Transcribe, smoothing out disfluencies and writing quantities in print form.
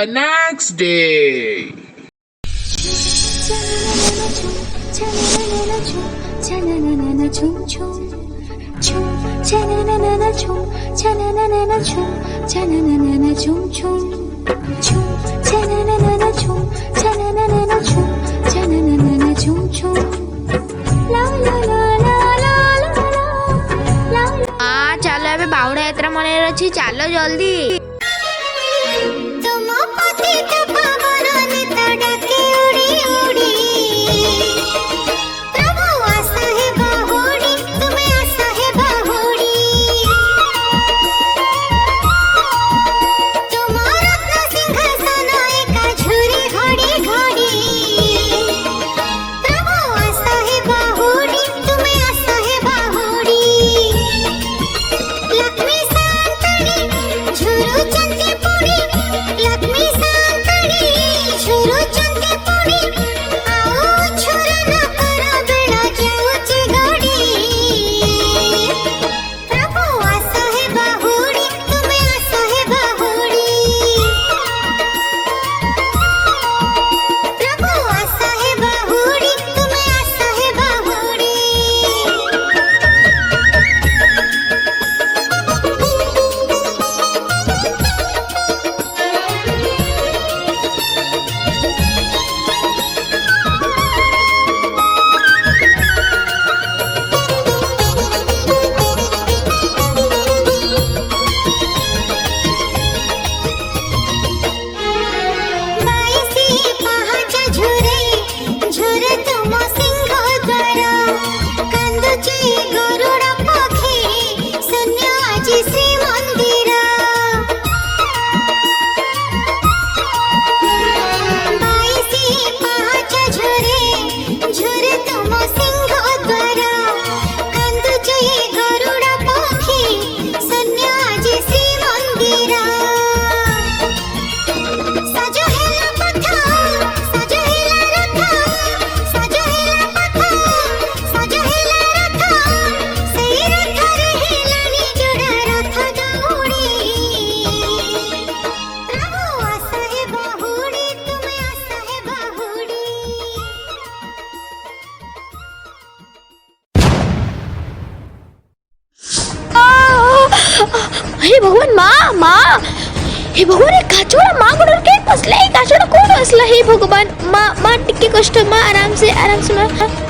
the next day. चलो ଏବେ ବାହୁଡ଼ା ଯାତ୍ରା ମନେରେ ଅଛି, ଚାଲ ଜଲ୍ଦି। हे भगवान, माँ हे भगवान, काचोड़ा माँ गोड़ के फसले, काचोड़ा कौन फसला? हे भगवान, माँ टिके कष्ट, माँ आराम से माँ।